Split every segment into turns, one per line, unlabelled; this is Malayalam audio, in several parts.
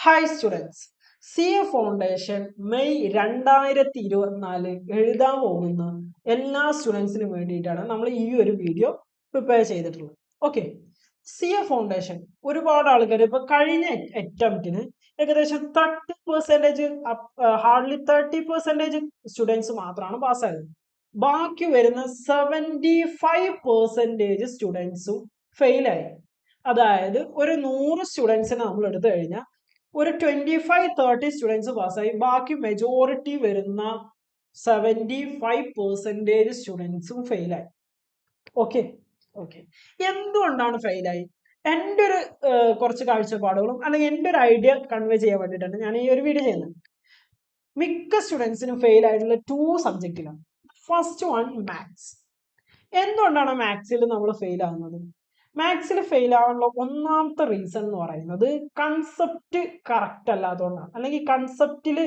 Hi students, C A foundation May 2024 എഴുതാൻ പോകുന്ന എല്ലാ സ്റ്റുഡൻസിനും വേണ്ടിയിട്ടാണ് നമ്മൾ ഈ ഒരു വീഡിയോ പ്രിപ്പയർ ചെയ്തിട്ടുള്ളത്. ഓക്കെ, സി എ ഫൗണ്ടേഷൻ ഒരുപാട് ആൾക്കാർ ഇപ്പൊ കഴിഞ്ഞ അറ്റംപ്റ്റിന് ഏകദേശം 30%, ഹാർഡ്ലി 30% സ്റ്റുഡൻസ് മാത്രമാണ് പാസ്സായത്. ബാക്കി വരുന്ന 75% സ്റ്റുഡൻസും ഫെയിലായി. അതായത് ഒരു 100 സ്റ്റുഡൻസിനെ നമ്മൾ എടുത്തു കഴിഞ്ഞാൽ ഒരു 25-30 സ്റ്റുഡൻസ് പാസ്സായി, ബാക്കി മെജോറിറ്റി വരുന്ന 75% സ്റ്റുഡൻസും ഫെയിലായി. ഓക്കെ ഓക്കെ എന്തുകൊണ്ടാണ് ഫെയിലായി? എൻ്റെ ഒരു കുറച്ച് കാഴ്ചപ്പാടുകളും അല്ലെങ്കിൽ എൻ്റെ ഒരു ഐഡിയ കൺവേ ചെയ്യാൻ വേണ്ടിയിട്ടാണ് ഞാൻ ഈ ഒരു വീഡിയോ ചെയ്യുന്നത്. മിക്ക സ്റ്റുഡൻസിനും ഫെയിൽ ആയിട്ടുള്ള 2 സബ്ജക്റ്റിലാണ്. First one maths. എന്തുകൊണ്ടാണ് മാത്സിൽ നമ്മൾ ഫെയിൽ ആകുന്നത്? മാത്സിൽ ഫെയിൽ ആവാനുള്ള ഒന്നാമത്തെ റീസൺ എന്ന് പറയുന്നത് കൺസെപ്റ്റ് കറക്റ്റ് അല്ലാത്തതുകൊണ്ടാണ്, അല്ലെങ്കിൽ കൺസെപ്റ്റിൽ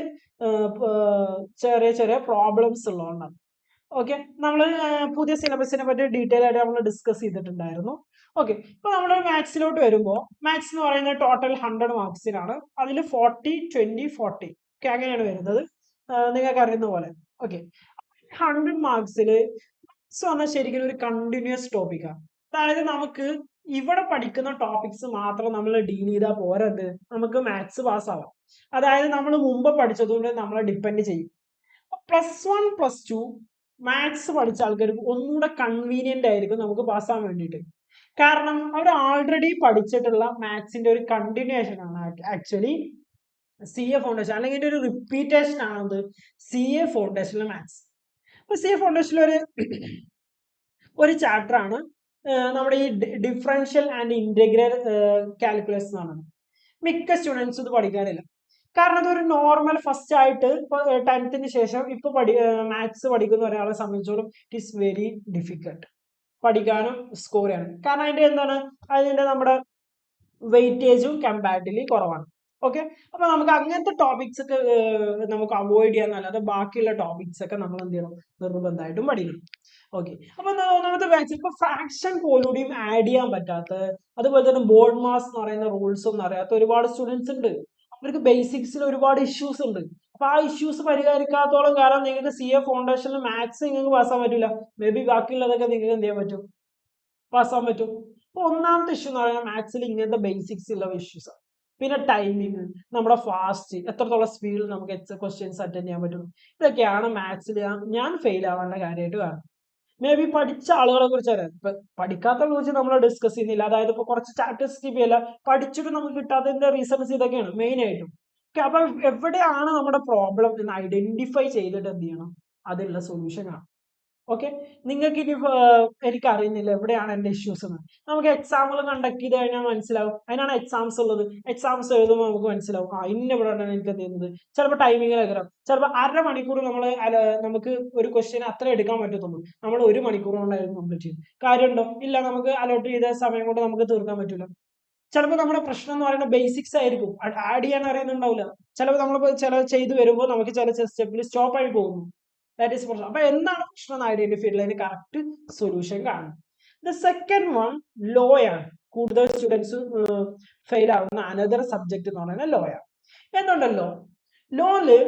ചെറിയ ചെറിയ പ്രോബ്ലംസ് ഉള്ളതുകൊണ്ടാണ്. ഓക്കെ, നമ്മൾ പുതിയ സിലബസിനെ പറ്റി ഡീറ്റെയിൽ ആയിട്ട് നമ്മൾ ഡിസ്കസ് ചെയ്തിട്ടുണ്ടായിരുന്നു. ഓക്കെ, ഇപ്പൊ നമ്മൾ മാത്സിലോട്ട് വരുമ്പോൾ മാത്സ് എന്ന് പറയുന്നത് ടോട്ടൽ 100 മാർക്സിനാണ്. അതിൽ 40, 20, 40 ഓക്കെ അങ്ങനെയാണ് വരുന്നത്, നിങ്ങൾക്ക് അറിയുന്ന പോലെ. ഓക്കെ, 100 മാർക്സിൽ പറഞ്ഞാൽ ശരിക്കും ഒരു കണ്ടിന്യൂസ് ടോപ്പിക്കാണ്. അതായത് നമുക്ക് ഇവിടെ പഠിക്കുന്ന ടോപ്പിക്സ് മാത്രം നമ്മൾ ഡീൽ ചെയ്താൽ പോരത്, നമുക്ക് മാത്സ് പാസ്സാവാം. അതായത് നമ്മൾ മുമ്പ് പഠിച്ചതുകൊണ്ട് നമ്മളെ ഡിപ്പെൻഡ് ചെയ്യും. +1 +2 മാത്സ് പഠിച്ച ആൾക്കാർക്ക് ഒന്നുകൂടെ കൺവീനിയന്റ് ആയിരിക്കും നമുക്ക് പാസ്സാവാൻ വേണ്ടിയിട്ട്. കാരണം അവർ ആൾറെഡി പഠിച്ചിട്ടുള്ള മാത്സിന്റെ ഒരു കണ്ടിന്യൂഷൻ ആണ് ആക്ച്വലി സി എ ഫൗണ്ടേഷൻ, അല്ലെങ്കിൽ ഒരു റിപ്പീറ്റേഷൻ ആണത് സി എ ഫൗണ്ടേഷനിലെ മാത്സ്. അപ്പൊ സി എ ഫൗണ്ടേഷനിൽ ഒരു ചാപ്റ്റർ ആണ് നമ്മുടെ ഈ ഡിഫറൻഷ്യൽ ആൻഡ് ഇന്റഗ്രൽ കാൽക്കുലസ് എന്നാണ്. മിക്ക സ്റ്റുഡൻസ് ഇത് പഠിക്കാറില്ല. കാരണം അതൊരു നോർമൽ ഫസ്റ്റ് ആയിട്ട് 10th ശേഷം ഇപ്പൊ മാത്സ് പഠിക്കുന്ന ഒരാളെ സംബന്ധിച്ചോളം ഇറ്റ് ഈസ് വെരി ഡിഫിക്കൽട്ട് പഠിക്കാനും സ്കോർ ചെയ്യാനും. കാരണം അതിന്റെ എന്താണ്, അതിന്റെ നമ്മുടെ വെയിറ്റേജും കമ്പാരിറ്റീവ്ലി കുറവാണ്. ഓക്കെ, അപ്പൊ നമുക്ക് അങ്ങനത്തെ ടോപ്പിക്സ് ഒക്കെ നമുക്ക് അവോയ്ഡ് ചെയ്യാന്നല്ലാതെ ബാക്കിയുള്ള ടോപ്പിക്സ് ഒക്കെ നമ്മൾ എന്ത് ചെയ്യണം, നിർബന്ധമായിട്ടും പഠിക്കണം. ഓക്കെ, അപ്പൊ ഒന്നാമത്തെ മാത്സ് ഇപ്പൊ ഫ്രാക്ഷൻ പോലും ആഡ് ചെയ്യാൻ പറ്റാത്ത, അതുപോലെ തന്നെ ബോർഡ് മാസ് എന്ന് പറയുന്ന റൂൾസ് ഒന്നും അറിയാത്ത ഒരുപാട് സ്റ്റുഡൻസ് ഉണ്ട്. അവർക്ക് ബേസിക്സിൽ ഒരുപാട് ഇഷ്യൂസ് ഉണ്ട്. അപ്പൊ ആ ഇഷ്യൂസ് പരിഹരിക്കാത്തോളം കാലം നിങ്ങൾക്ക് സി എ ഫൗണ്ടേഷനിൽ മാത്സ് നിങ്ങൾക്ക് പാസ്സാൻ പറ്റില്ല. മേ ബി ബാക്കിയുള്ളതൊക്കെ നിങ്ങൾക്ക് എന്ത് ചെയ്യാൻ പറ്റും, പാസ്സാൻ പറ്റും. അപ്പൊ ഒന്നാമത്തെ ഇഷ്യൂ എന്ന് പറയുന്നത് മാത്സിൽ ഇങ്ങനത്തെ ബേസിക്സ് ഉള്ള ഇഷ്യൂസ് ആണ്. പിന്നെ ടൈമിങ്, നമ്മുടെ ഫാസ്റ്റ്, എത്രത്തോളം സ്പീഡിൽ നമുക്ക് ക്വസ്റ്റ്യൻസ് അറ്റൻഡ് ചെയ്യാൻ പറ്റും, ഇതൊക്കെയാണ് മാത്സിൽ ഞാൻ ഫെയിൽ ആവേണ്ട കാര്യമായിട്ട് കാണുന്നത്. മേ ബി പഠിച്ച ആളുകളെ കുറിച്ച് അറിയാം, ഇപ്പൊ പഠിക്കാത്തവരെ കുറിച്ച് നമ്മൾ ഡിസ്കസ് ചെയ്യുന്നില്ല. അതായത് ഇപ്പൊ കുറച്ച് ചാപ്റ്റേഴ്സ് സ്കിപ്പ് ചെയ്യില്ല, പഠിച്ചിട്ട് നമുക്ക് കിട്ടാത്തതിന്റെ റീസൺസ് ഇതൊക്കെയാണ് മെയിൻ ആയിട്ടും. അപ്പൊ എവിടെയാണ് നമ്മുടെ പ്രോബ്ലം എന്ന് ഐഡന്റിഫൈ ചെയ്തിട്ട് എന്ത് ചെയ്യണം, അതിനുള്ള സൊല്യൂഷൻ ആണ്. ഓക്കെ, നിങ്ങൾക്ക് ഇനി എനിക്ക് അറിയുന്നില്ല എവിടെയാണ് എന്റെ ഇഷ്യൂസ് എന്ന്. നമുക്ക് എക്സാമുകൾ കണ്ടക്ട് ചെയ്ത് കഴിഞ്ഞാൽ മനസ്സിലാവും. അതിനാണ് എക്സാംസ് ഉള്ളത്. എക്സാംസ് എഴുതുമ്പോൾ നമുക്ക് മനസ്സിലാവും, ഇന്ന ഇവിടെയാണ് എനിക്ക് എന്ത് ചെയ്യുന്നത്. ചിലപ്പോൾ ടൈമിങ്ങിലൊക്കെ ചിലപ്പോൾ അരമണിക്കൂർ നമുക്ക് ഒരു ക്വസ്റ്റ്യൻ അത്ര എടുക്കാൻ പറ്റത്തുള്ളൂ, നമ്മൾ 1 മണിക്കൂർ കൊണ്ടായിരുന്നു കംപ്ലീറ്റ് ചെയ്യും. കാര്യമുണ്ടോ? ഇല്ല, നമുക്ക് അലോട്ട് ചെയ്ത സമയം കൊണ്ട് നമുക്ക് തീർക്കാൻ പറ്റില്ല. ചിലപ്പോൾ നമ്മുടെ പ്രശ്നം എന്ന് പറയുന്നത് ബേസിക്സ് ആയിരിക്കും, ആഡ് ചെയ്യാൻ അറിയുന്നുണ്ടാവില്ല. ചിലപ്പോൾ നമ്മൾ ചെയ്ത് വരുമ്പോൾ നമുക്ക് ചില സ്റ്റെപ്പിൽ സ്റ്റോപ്പ് ആയി പോകുന്നു. ദാറ്റ് ഈസ് പ്രശ്നം. അപ്പൊ എന്താണ് പ്രശ്നം എന്ന് ഐഡന്റിഫൈ ചെയ്ത് അതിന് കറക്റ്റ് സൊല്യൂഷൻ കാണും. ദ സെക്കൻഡ് വൺ ലോ ആണ്. കൂടുതൽ സ്റ്റുഡൻസ് ഫെയിൽ ആവുന്ന അനദർ സബ്ജക്ട് എന്ന് പറയുന്നത് ലോ ആണ്. എന്തുണ്ടല്ലോ ലോയില്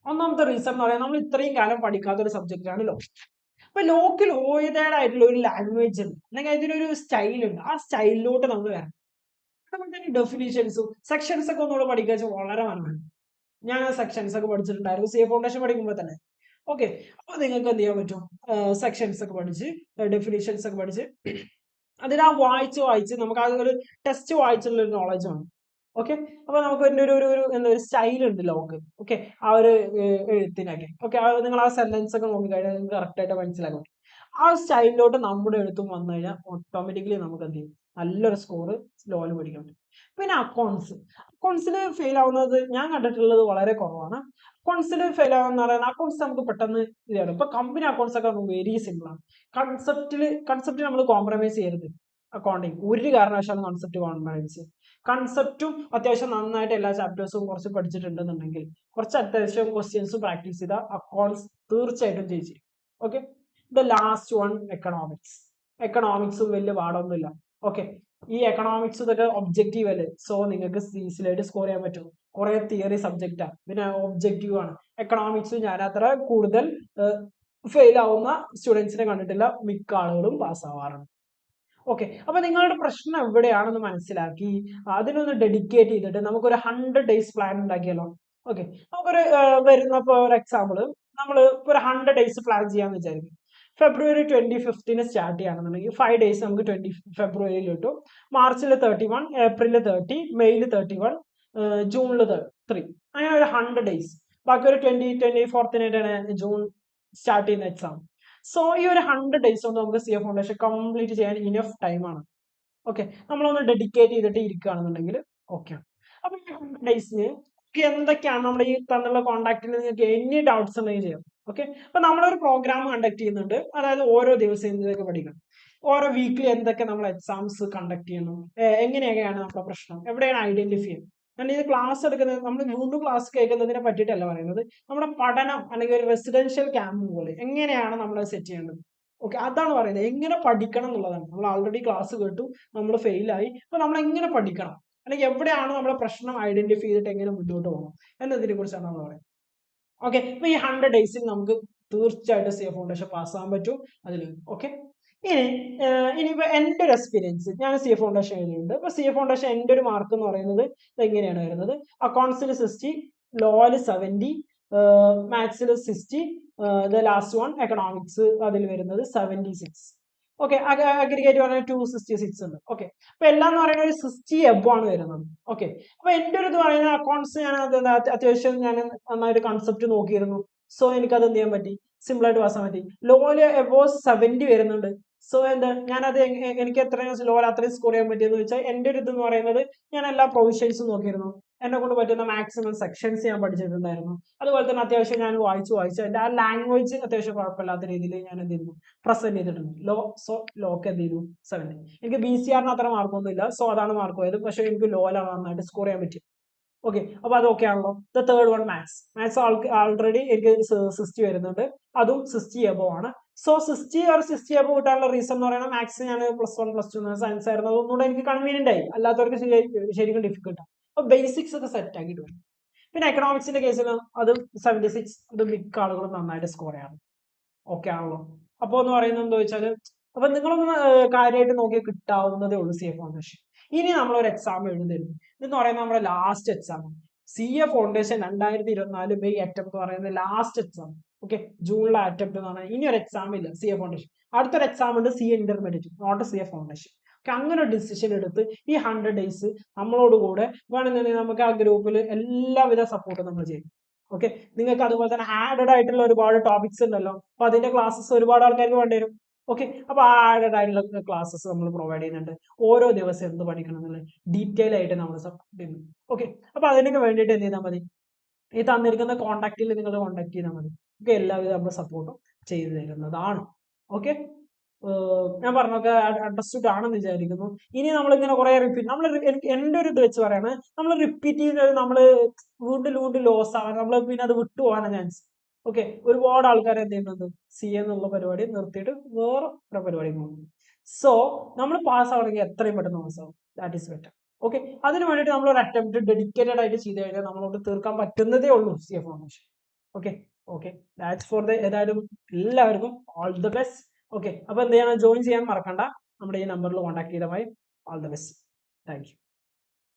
ഒന്നാമത്തെ റീസൺ എന്ന് പറയുന്നത് നമ്മൾ ഇത്രയും കാലം പഠിക്കാത്ത ഒരു സബ്ജക്റ്റ് ആണ് ലോ. അപ്പൊ ലോക്ക് ലോയുടേതായിട്ടുള്ള ഒരു ലാംഗ്വേജ് ഉണ്ട്, അല്ലെങ്കിൽ അതിനൊരു സ്റ്റൈൽ ഉണ്ട്. ആ സ്റ്റൈലിലോട്ട് നമ്മൾ വരണം. അതുപോലെ തന്നെ ഡെഫിനിഷൻസും സെക്ഷൻസ് ഒക്കെ ഒന്നുകൂടെ പഠിക്കുക വെച്ചാൽ വളരെ മനോഹരം. ഞാൻ സെക്ഷൻസ് ഒക്കെ പഠിച്ചിട്ടുണ്ടായിരുന്നു സി എ ഫൗണ്ടേഷൻ പഠിക്കുമ്പോൾ തന്നെ. ഓക്കെ, അപ്പൊ നിങ്ങൾക്ക് എന്ത് ചെയ്യാൻ പറ്റും, സെക്ഷൻസ് ഒക്കെ പഠിച്ച് ഡെഫിനിഷൻസ് ഒക്കെ പഠിച്ച് അതിനാ വായിച്ച് നമുക്ക് ആ ഒരു ടെസ്റ്റ് വായിച്ചുള്ള ഒരു നോളജ് ആണ്. ഓക്കെ, അപ്പൊ നമുക്ക് എൻ്റെ ഒരു സ്റ്റൈൽ ഉണ്ട് ലോക്ക്. ഓക്കെ, ആ ഒരു എഴുത്തിനൊക്കെ. ഓക്കെ, നിങ്ങൾ ആ സെന്റൻസ് ഒക്കെ നോക്കിക്കഴിഞ്ഞാൽ നിങ്ങൾക്ക് കറക്റ്റ് ആയിട്ട് മനസ്സിലാക്കും. ആ സ്റ്റൈലിലോട്ട് നമ്മുടെ എഴുത്തും വന്നു കഴിഞ്ഞാൽ ഓട്ടോമാറ്റിക്കലി നമുക്ക് എന്ത് ചെയ്യും, നല്ലൊരു സ്കോർ ലോയിൽ പഠിക്കാൻ പറ്റും. പിന്നെ അക്കൗണ്ട്സിൽ ഫെയിൽ ആവുന്നത് ഞാൻ കണ്ടിട്ടുള്ളത് വളരെ കുറവാണ്. അക്കൗണ്ട്സിൽ ഫെയിൽ ആവുന്ന പറയുന്നത് അക്കൗണ്ട്സ് നമുക്ക് പെട്ടെന്ന് ഇതാണ്. ഇപ്പൊ കമ്പനി അക്കൗണ്ട്സ് ഒക്കെ വെരി സിമ്പിൾ ആണ്. കൺസെപ്റ്റ് നമ്മൾ കോംപ്രമൈസ് ചെയ്യരുത്. അക്കൗണ്ടിങ് ഒരു കാരണവശാലും കൺസെപ്റ്റ് കോംപ്രമൈസ് ചെയ്യും. കൺസെപ്റ്റും അത്യാവശ്യം നന്നായിട്ട് എല്ലാ ചാപ്റ്റേഴ്സും കുറച്ച് പഠിച്ചിട്ടുണ്ടെന്നുണ്ടെങ്കിൽ, കുറച്ച് അത്യാവശ്യം ക്വസ്റ്റ്യൻസ് പ്രാക്ടീസ് ചെയ്താൽ അക്കൗണ്ട്സ് തീർച്ചയായിട്ടും ജയിച്ചു. ഓക്കെ, ദ ലാസ്റ്റ് വൺ എക്കണോമിക്സും വലിയ പാടൊന്നുമില്ല. ഓക്കെ, ഈ എക്കണോമിക്സ് ഇതൊക്കെ ഒബ്ജക്റ്റീവ് അല്ലേ, സോ നിങ്ങൾക്ക് ഈസിലായിട്ട് സ്കോർ ചെയ്യാൻ പറ്റും. കുറെ തിയറി സബ്ജക്റ്റാണ്, പിന്നെ ഒബ്ജക്റ്റീവ് ആണ്. എക്കണോമിക്സ് ഞാൻ അത്ര കൂടുതൽ ഫെയിൽ ആവുന്ന സ്റ്റുഡൻസിനെ കണ്ടിട്ടില്ല, മിക്ക ആളുകളും പാസ്സാവാറുണ്ട്. ഓക്കെ, അപ്പൊ നിങ്ങളുടെ പ്രശ്നം എവിടെയാണെന്ന് മനസ്സിലാക്കി അതിനൊന്ന് ഡെഡിക്കേറ്റ് ചെയ്തിട്ട് നമുക്കൊരു 100 days പ്ലാൻ ഉണ്ടാക്കിയല്ലോ. ഓക്കെ, നമുക്കൊരു വരുന്നപ്പോ ഒരു എക്സാമ്പിൾ നമ്മൾ ഇപ്പോൾ ഒരു 100 days പ്ലാൻ ചെയ്യാന്ന് വിചാരിക്കും. ഫെബ്രുവരി 25 സ്റ്റാർട്ട് ചെയ്യുകയാണെന്നുണ്ടെങ്കിൽ 5 days നമുക്ക് ഫെബ്രുവരിയിൽ കിട്ടും. മാർച്ചിൽ 31, ഏപ്രിൽ 30, മെയ്യിൽ 31, ജൂണിൽ 3, അങ്ങനെ ഒരു 100 days. ബാക്കി ഒരു 24th ജൂൺ സ്റ്റാർട്ട് ചെയ്യുന്ന എക്സാം. സോ ഈ ഒരു 100 days കൊണ്ട് നമുക്ക് CA ഫൗണ്ടേഷൻ കംപ്ലീറ്റ് ചെയ്യാൻ ഇനഫ് ടൈമാണ്. ഓക്കെ, നമ്മളൊന്ന് ഡെഡിക്കേറ്റ് ചെയ്തിട്ട് ഇരിക്കുകയാണെന്നുണ്ടെങ്കിൽ ഓക്കെ. അപ്പൊ ഈ 100 days എന്തൊക്കെയാണ് നമ്മുടെ ഈ തന്നുള്ള കോൺടാക്റ്റിൽ നിങ്ങൾക്ക് എനി ഡൗട്ട്സ് ഉണ്ടെങ്കിൽ ചെയ്യാം. ഓക്കെ, അപ്പൊ നമ്മളൊരു പ്രോഗ്രാം കണ്ടക്ട് ചെയ്യുന്നുണ്ട്, അതായത് ഓരോ ദിവസം എന്തൊക്കെ പഠിക്കണം, ഓരോ വീക്കിലി എന്തൊക്കെ നമ്മൾ എക്സാംസ് കണ്ടക്ട് ചെയ്യണം, എങ്ങനെയൊക്കെയാണ് നമ്മുടെ പ്രശ്നം, എവിടെയാണ് ഐഡന്റിഫൈ ചെയ്യുന്നത്. കാരണം ഇത് ക്ലാസ് എടുക്കുന്നത് നമ്മൾ വീണ്ടും ക്ലാസ് കേൾക്കുന്നതിനെ പറ്റിയിട്ടല്ല പറയുന്നത്, നമ്മുടെ പഠനം അല്ലെങ്കിൽ ഒരു റെസിഡൻഷ്യൽ ക്യാമ്പ് പോലെ എങ്ങനെയാണ് നമ്മൾ സെറ്റ് ചെയ്യേണ്ടത്. ഓക്കെ, അതാണ് പറയുന്നത്, എങ്ങനെ പഠിക്കണം എന്നുള്ളതാണ്. നമ്മൾ ആൾറെഡി ക്ലാസ് കേട്ടു, നമ്മൾ ഫെയിലായി, അപ്പൊ നമ്മൾ എങ്ങനെ പഠിക്കണം, അല്ലെങ്കിൽ എവിടെയാണ് നമ്മുടെ പ്രശ്നം ഐഡന്റിഫൈ ചെയ്തിട്ട് എങ്ങനെ മുന്നോട്ട് പോകണം എന്നതിനെ കുറിച്ചാണ് നമ്മൾ പറയുന്നത്. ഓക്കെ, അപ്പൊ ഈ 100 days നമുക്ക് തീർച്ചയായിട്ടും CA ഫൗണ്ടേഷൻ പാസ്സാകാൻ പറ്റും അതിൽ. ഓക്കെ, ഇനിയിപ്പോ എൻ്റെ ഒരു എക്സ്പീരിയൻസ്, ഞാൻ CA ഫൗണ്ടേഷൻ എഴുതിയിട്ടുണ്ട്. അപ്പൊ CA ഫൗണ്ടേഷൻ എൻ്റെ ഒരു മാർക്ക് എന്ന് പറയുന്നത് എങ്ങനെയാണ് വരുന്നത്, അക്കൗണ്ട്സിൽ 60, ലോയിൽ 70, മാത്സിൽ 60, ലാസ്റ്റ് വൺ എക്കണോമിക്സ് അതിൽ വരുന്നത് 76. ഓക്കെ, അഗ്രിഗേറ്റ് പറഞ്ഞാൽ 266 ഉണ്ട്. ഓക്കെ, അപ്പൊ എല്ലാം എന്ന് പറയുന്നത് ഒരു 60 എബോ ആണ് വരുന്നത്. ഓക്കെ, അപ്പൊ എൻ്റെ ഒരു ഇത് പറയുന്നത് അക്കൗണ്ട്സ് ഞാൻ അത്യാവശ്യം ഞാൻ നന്നായിട്ട് കൺസെപ്റ്റ് നോക്കിയിരുന്നു. സോ എനിക്കത് എന്ത് ചെയ്യാൻ പറ്റി, സിമ്പിൾ ആയിട്ട് പാസ്സാൻ പറ്റി. ലോയില് എബോ 70 വരുന്നുണ്ട്. സോ എന്താ ഞാനത് എനിക്ക് എത്രയും ലോയിൽ അത്രയും സ്കോർ ചെയ്യാൻ പറ്റിയെന്ന് വെച്ചാൽ എൻ്റെ ഒരു ഇതെന്ന് പറയുന്നത് ഞാൻ എല്ലാ പ്രൊവിഷൻസും നോക്കിയിരുന്നു. എന്നെ കൊണ്ട് പറ്റുന്ന മാക്സിമം സെക്ഷൻസ് ഞാൻ പഠിച്ചിട്ടുണ്ടായിരുന്നു. അതുപോലെ തന്നെ അത്യാവശ്യം ഞാൻ വായിച്ചു എൻ്റെ ആ ലാംഗ്വേജ് അത്യാവശ്യം കുഴപ്പമില്ലാത്ത രീതിയിൽ ഞാൻ എന്ത് ചെയ്യുന്നു, പ്രസന്റ് ചെയ്തിട്ടുണ്ട്. സോ ലോക്ക് എന്ത് ചെയ്തു, 70. എനിക്ക് BCRന് അത്ര മാർക്കൊന്നും ഇല്ല, സോ അതാണ് മാർക്ക് പോയത്. പക്ഷെ എനിക്ക് ലോയിലാണ് നന്നായിട്ട് സ്കോർ ചെയ്യാൻ പറ്റി. ഓക്കെ, അപ്പൊ അതൊക്കെ ആണല്ലോ. The third one maths already എനിക്ക് 60 വരുന്നുണ്ട്, അതും 60 എബോ ആണ്. സോ 60 or 60 എബോ കിട്ടാനുള്ള റീസൺ എന്ന് പറയുന്നത് മാത്സ് ഞാൻ +1 +2 സയൻസ് ആയിരുന്നു, അതൊന്നുകൂടെ എനിക്ക് കൺവീനിയന്റ് ആയി, അല്ലാത്തവർക്ക് ശരിക്കും ഡിഫിക്കൽട്ടാണ്. അപ്പൊ ബേസിക്സ് ഒക്കെ സെറ്റ് ആക്കിയിട്ട് വരും. പിന്നെ എക്കണോമിക്സിന്റെ കേസിൽ അത് 76, അത് മിക്ക ആളുകളും നന്നായിട്ട് സ്കോർ ചെയ്യാറ്. ഓക്കെ ആണല്ലോ. അപ്പൊ എന്ന് പറയുന്നത് എന്താ വെച്ചാല്, അപ്പൊ നിങ്ങളൊന്ന് കാര്യമായിട്ട് നോക്കി കിട്ടാവുന്നതേ ഉള്ളൂ CA ഫൗണ്ടേഷൻ. ഇനി നമ്മളൊരു എക്സാം എഴുതുന്നു എന്ന് പറയുന്നത് നമ്മുടെ last exam. CA foundation 2024 May attempt എന്ന് പറയുന്നത് ലാസ്റ്റ് എക്സാം. ഓക്കെ, ജൂണിലെ അറ്റംപ്റ്റ് എന്ന് പറഞ്ഞാൽ ഇനി ഒരു എക്സാം ഇല്ല CA ഫൗണ്ടേഷൻ. അടുത്തൊരു എക്സാം ഉണ്ട് CA intermediate, not CA foundation. അങ്ങനെ ഒരു ഡിസിഷൻ എടുത്ത് ഈ 100 days നമ്മളോട് കൂടെ വേണമെന്നുണ്ടെങ്കിൽ നമുക്ക് ആ ഗ്രൂപ്പിൽ എല്ലാവിധ സപ്പോർട്ടും നമ്മൾ ചെയ്യും. ഓക്കെ, നിങ്ങൾക്ക് അതുപോലെ തന്നെ ആഡഡ് ആയിട്ടുള്ള ഒരുപാട് ടോപ്പിക്സ് ഉണ്ടല്ലോ, അപ്പൊ അതിന്റെ ക്ലാസ്സസ് ഒരുപാട് ആൾക്കാർക്ക് വേണ്ടി വരും. ഓക്കെ, അപ്പൊ ആ ആഡഡ് ആയിട്ടുള്ള ക്ലാസ്സസ് നമ്മൾ പ്രൊവൈഡ് ചെയ്യുന്നുണ്ട്. ഓരോ ദിവസം എന്ത് പഠിക്കണം എന്നുള്ള ഡീറ്റെയിൽ ആയിട്ട് നമ്മൾ സപ്പോർട്ട് ചെയ്യുന്നു. ഓക്കെ, അപ്പൊ അതിനൊക്കെ വേണ്ടിയിട്ട് എന്ത് ചെയ്താൽ മതി, ഈ തന്നിരിക്കുന്ന കോൺടാക്റ്റിൽ നിങ്ങൾ കോൺടാക്ട് ചെയ്താൽ മതി. ഓക്കെ, എല്ലാവിധ നമ്മൾ സപ്പോർട്ടും ചെയ്തു തരുന്നതാണ്. ഓക്കെ, ഞാൻ പറഞ്ഞൊക്കെ അണ്ടർസ്റ്റുഡ് ആണെന്ന് വിചാരിക്കുന്നു. ഇനി നമ്മളിങ്ങനെ കുറെ റിപ്പീറ്റ്, നമ്മൾ എൻ്റെ ഒരു ഇത് വെച്ച് പറയാണ്, നമ്മൾ റിപ്പീറ്റ് ചെയ്യുന്നത് നമ്മൾ വീണ്ടും ലോസ് ആവാൻ, നമ്മൾ പിന്നെ അത് വിട്ടുപോകാനാണ് ചാൻസ്. ഓക്കെ, ഒരുപാട് ആൾക്കാർ എന്ത് ചെയ്യുന്നുണ്ട്, CA എന്നുള്ള പരിപാടി നിർത്തിയിട്ട് വേറെ പരിപാടി പോകുന്നു. സോ നമ്മൾ പാസ് ആവണമെങ്കിൽ എത്രയും പെട്ടെന്ന് പാസ് ആവും, ദാറ്റ് ഈസ് ബെറ്റർ. ഓക്കെ, അതിന് വേണ്ടിയിട്ട് നമ്മൾ ഒരു അറ്റംപ്റ്റ് ഡെഡിക്കേറ്റഡ് ആയിട്ട് ചെയ്ത് കഴിഞ്ഞാൽ നമ്മളോട് തീർക്കാൻ പറ്റുന്നതേ ഉള്ളൂ CA foundation. Okay okay, that's for ഏതായാലും എല്ലാവർക്കും ഓൾ ദി ബെസ്റ്റ്. ഓക്കെ, അപ്പൊ എന്ത് ചെയ്യണം, ജോയിൻ ചെയ്യാൻ മറക്കണ്ട, നമ്മുടെ ഈ നമ്പറിൽ കോൺടാക്ട് ചെയ്താൽ മതി. All the best, thank you.